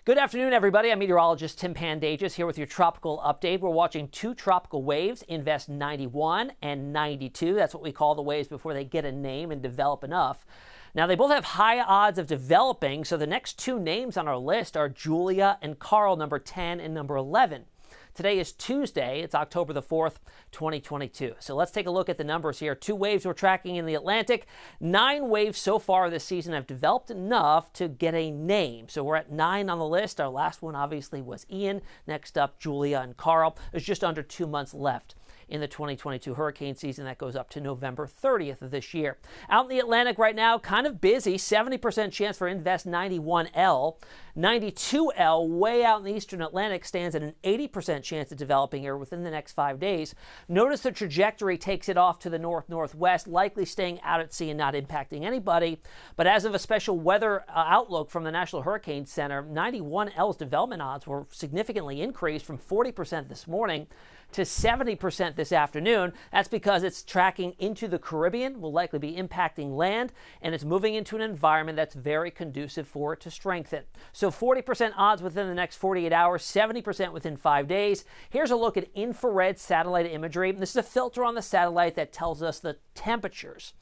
Good afternoon, everybody. I'm meteorologist Tim Pandajis here with your tropical update. We're watching two tropical waves, Invest 91 and 92. That's what we call the waves before they get a name and develop enough. Now, they both have high odds of developing, so the next two names on our list are Julia and Carl, number 10 and number 11. Today is Tuesday. It's October the 4th, 2022. So let's take a look at the numbers here. Two waves we're tracking in the Atlantic. 9 waves so far this season have developed enough to get a name. So we're at 9 on the list. Our last one obviously was Ian. Next up, Julia and Carl. There's just under 2 months left in the 2022 hurricane season. That goes up to November 30th of this year. Out in the Atlantic right now, kind of busy. 70% chance for Invest 91L. 92L, way out in the eastern Atlantic, stands at an 80% chance of developing here within the next 5 days. Notice the trajectory takes it off to the north-northwest, likely staying out at sea and not impacting anybody. But as of a special weather outlook from the National Hurricane Center, 91L's development odds were significantly increased from 40% this morning to 70% this afternoon. That's because it's tracking into the Caribbean, will likely be impacting land, and it's moving into an environment that's very conducive for it to strengthen. So 40% odds within the next 48 hours, 70% within 5 days. Here's a look at infrared satellite imagery. This is a filter on the satellite that tells us the temperatures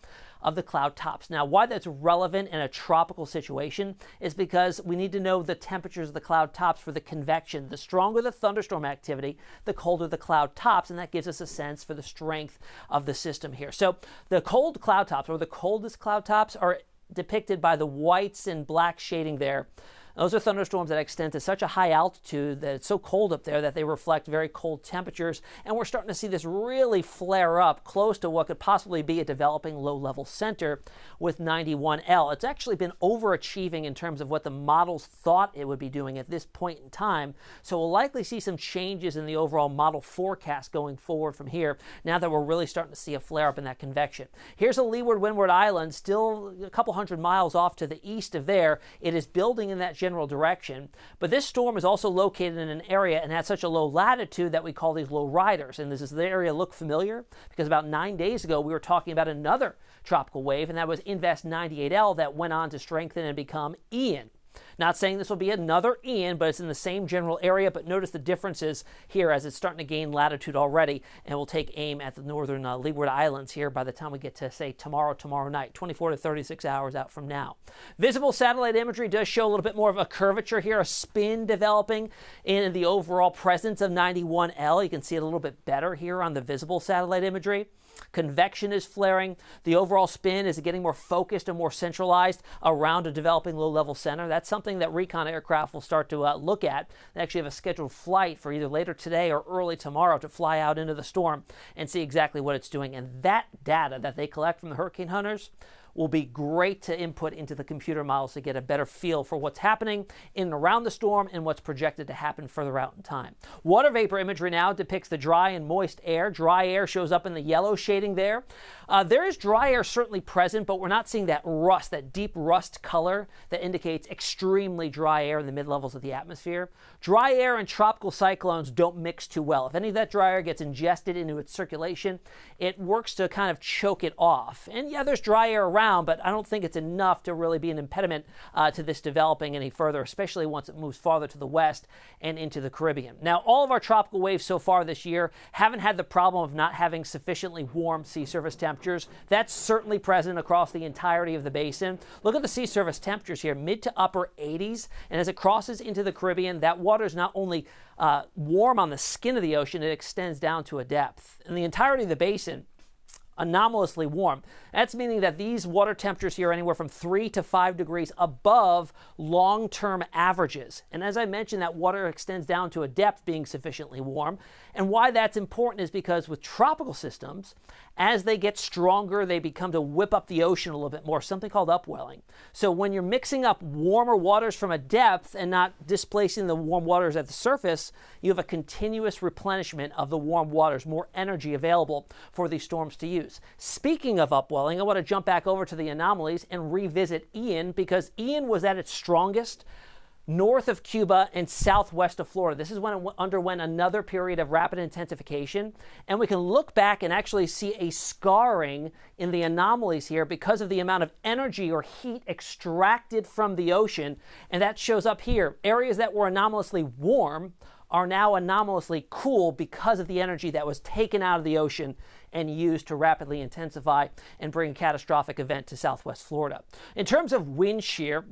of the cloud tops. Now, why that's relevant in a tropical situation is because we need to know the temperatures of the cloud tops for the convection. The stronger the thunderstorm activity, the colder the cloud tops, and that gives us a sense for the strength of the system here. So the cold cloud tops, or the coldest cloud tops, are depicted by the whites and black shading there. Those are thunderstorms that extend to such a high altitude that it's so cold up there that they reflect very cold temperatures. And we're starting to see this really flare up close to what could possibly be a developing low-level center with 91L. It's actually been overachieving in terms of what the models thought it would be doing at this point in time. So we'll likely see some changes in the overall model forecast going forward from here, now that we're really starting to see a flare up in that convection. Here's a leeward windward island, still a couple hundred miles off to the east of there. It is building in that general direction, but this storm is also located in an area and at such a low latitude that we call these low riders. And does the area look familiar? Because about 9 days ago we were talking about another tropical wave, and that was Invest 98L, that went on to strengthen and become Ian. Not saying this will be another Ian, but it's in the same general area. But notice the differences here as it's starting to gain latitude already, and we'll take aim at the northern Leeward Islands here by the time we get to, say, tomorrow night, 24 to 36 hours out from now. Visible satellite imagery does show a little bit more of a curvature here, a spin developing in the overall presence of 91L. You can see it a little bit better here on the visible satellite imagery. Convection is flaring. The overall spin is getting more focused and more centralized around a developing low-level center. That's something that recon aircraft will start to look at. They actually have a scheduled flight for either later today or early tomorrow to fly out into the storm and see exactly what it's doing. And that data that they collect from the hurricane hunters will be great to input into the computer models to get a better feel for what's happening in and around the storm and what's projected to happen further out in time. Water vapor imagery now depicts the dry and moist air. Dry air shows up in the yellow shading there. There is dry air certainly present, but we're not seeing that rust, that deep rust color that indicates extremely dry air in the mid-levels of the atmosphere. Dry air and tropical cyclones don't mix too well. If any of that dry air gets ingested into its circulation, it works to kind of choke it off. And yeah, there's dry air around, but I don't think it's enough to really be an impediment to this developing any further, especially once it moves farther to the west and into the Caribbean. Now, all of our tropical waves so far this year haven't had the problem of not having sufficiently warm sea surface temperatures. That's certainly present across the entirety of the basin. Look at the sea surface temperatures here, mid to upper 80s, and as it crosses into the Caribbean, that water is not only warm on the skin of the ocean, it extends down to a depth. In the entirety of the basin, anomalously warm. That's meaning that these water temperatures here are anywhere from 3 to 5 degrees above long-term averages. And as I mentioned, that water extends down to a depth being sufficiently warm. And why that's important is because with tropical systems, as they get stronger, they become to whip up the ocean a little bit more, something called upwelling. So when you're mixing up warmer waters from a depth and not displacing the warm waters at the surface, you have a continuous replenishment of the warm waters, more energy available for these storms to use. Speaking of upwelling, I want to jump back over to the anomalies and revisit Ian, because Ian was at its strongest north of Cuba and southwest of Florida. This is when it underwent another period of rapid intensification. And we can look back and actually see a scarring in the anomalies here because of the amount of energy or heat extracted from the ocean. And that shows up here. Areas that were anomalously warm are now anomalously cool because of the energy that was taken out of the ocean and used to rapidly intensify and bring a catastrophic event to southwest Florida. In terms of wind shear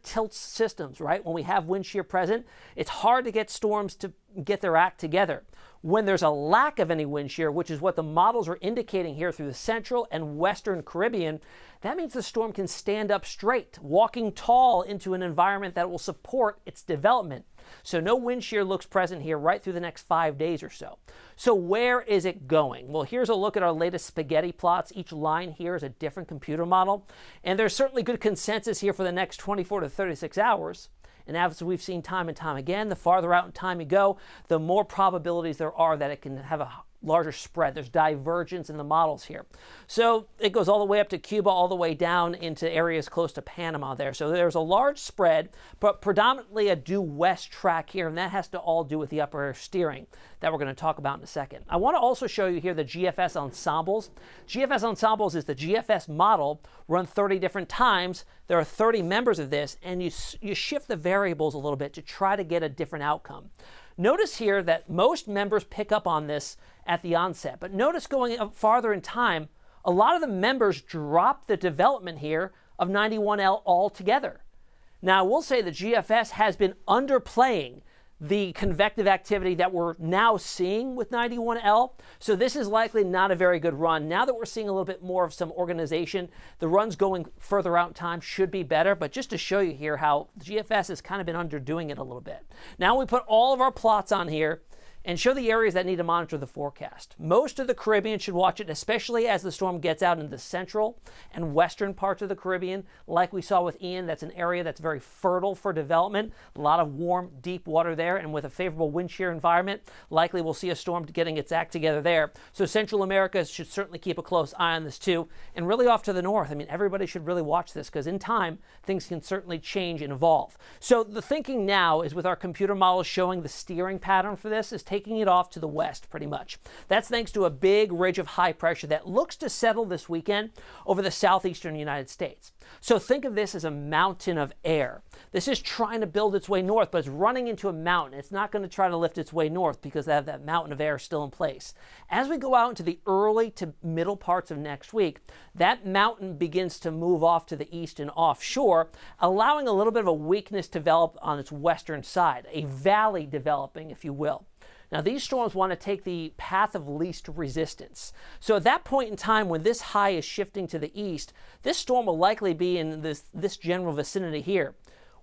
tilts systems, right? When we have wind shear present, it's hard to get storms to get their act together. When there's a lack of any wind shear, which is what the models are indicating here through the central and western Caribbean, that means the storm can stand up straight, walking tall into an environment that will support its development. So no wind shear looks present here right through the next 5 days or so. So where is it going? Well, here's a look at our latest spaghetti plots. Each line here is a different computer model. And there's certainly good consensus here for the next 24 to 36 hours. And as we've seen time and time again, the farther out in time you go, the more probabilities there are that it can have a larger spread. There's divergence in the models here. So it goes all the way up to Cuba, all the way down into areas close to Panama there. So there's a large spread, but predominantly a due west track here, and that has to all do with the upper air steering that we're going to talk about in a second. I want to also show you here the GFS ensembles. GFS ensembles is the GFS model run 30 different times. There are 30 members of this, and you shift the variables a little bit to try to get a different outcome. Notice here that most members pick up on this at the onset, but notice going up farther in time, a lot of the members drop the development here of 91L altogether. Now, I will say the GFS has been underplaying the convective activity that we're now seeing with 91L. So this is likely not a very good run. Now that we're seeing a little bit more of some organization, the runs going further out in time should be better. But just to show you here how the GFS has kind of been underdoing it a little bit. Now we put all of our plots on here and show the areas that need to monitor the forecast. Most of the Caribbean should watch it, especially as the storm gets out into the central and western parts of the Caribbean. Like we saw with Ian, that's an area that's very fertile for development. A lot of warm, deep water there, and with a favorable wind shear environment, likely we'll see a storm getting its act together there. So Central America should certainly keep a close eye on this too. And really off to the north, I mean, everybody should really watch this because in time, things can certainly change and evolve. So the thinking now is with our computer models showing the steering pattern for this is taking it off to the west pretty much. That's thanks to a big ridge of high pressure that looks to settle this weekend over the southeastern United States. So think of this as a mountain of air. This is trying to build its way north, but it's running into a mountain. It's not going to try to lift its way north because they have that mountain of air still in place. As we go out into the early to middle parts of next week, that mountain begins to move off to the east and offshore, allowing a little bit of a weakness to develop on its western side, a valley developing, if you will. Now, these storms want to take the path of least resistance. So at that point in time, when this high is shifting to the east, this storm will likely be in this general vicinity here.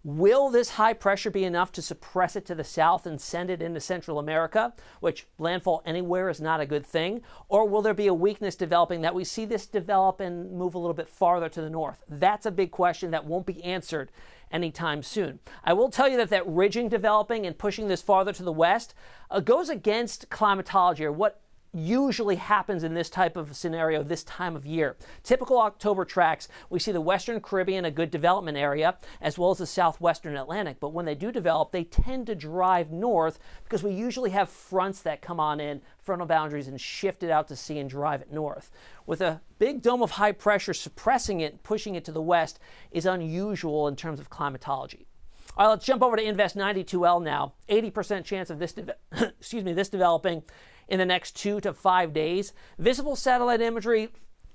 Will this high pressure be enough to suppress it to the south and send it into Central America, which landfall anywhere is not a good thing? Or will there be a weakness developing that we see this develop and move a little bit farther to the north? That's a big question that won't be answered anytime soon. I will tell you that ridging developing and pushing this farther to the west goes against climatology, or what usually happens in this type of scenario this time of year. Typical October tracks, we see the Western Caribbean a good development area, as well as the southwestern Atlantic. But when they do develop, they tend to drive north because we usually have fronts that come on in, frontal boundaries, and shift it out to sea and drive it north. With a big dome of high pressure suppressing it, pushing it to the west is unusual in terms of climatology. All right, let's jump over to Invest 92L now. 80% chance of this, this developing in the next 2 to 5 days. Visible satellite imagery,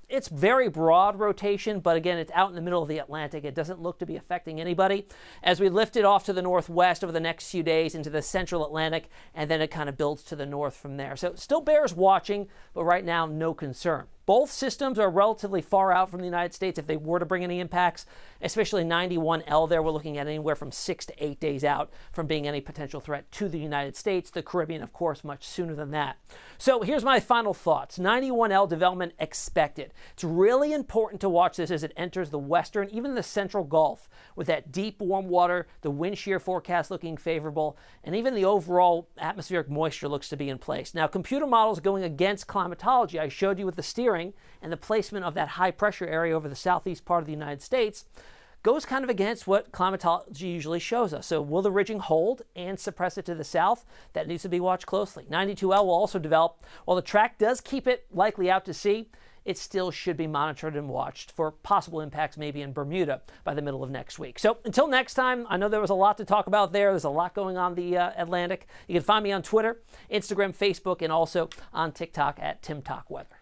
it's very broad rotation, but again, it's out in the middle of the Atlantic. It doesn't look to be affecting anybody. As we lift it off to the northwest over the next few days into the central Atlantic, and then it kind of builds to the north from there. So it still bears watching, but right now, no concern. Both systems are relatively far out from the United States if they were to bring any impacts, especially 91L there. We're looking at anywhere from 6 to 8 days out from being any potential threat to the United States. The Caribbean, of course, much sooner than that. So here's my final thoughts. 91L development expected. It's really important to watch this as it enters the western, even the central Gulf, with that deep warm water, the wind shear forecast looking favorable, and even the overall atmospheric moisture looks to be in place. Now, computer models going against climatology. I showed you with the steering and the placement of that high pressure area over the southeast part of the United States. goes kind of against what climatology usually shows us. So will the ridging hold and suppress it to the south? That needs to be watched closely. 92L will also develop. While the track does keep it likely out to sea, it still should be monitored and watched for possible impacts maybe in Bermuda by the middle of next week. So until next time, I know there was a lot to talk about there. There's a lot going on the Atlantic. You can find me on Twitter, Instagram, Facebook, and also on TikTok at TimTalkWeather.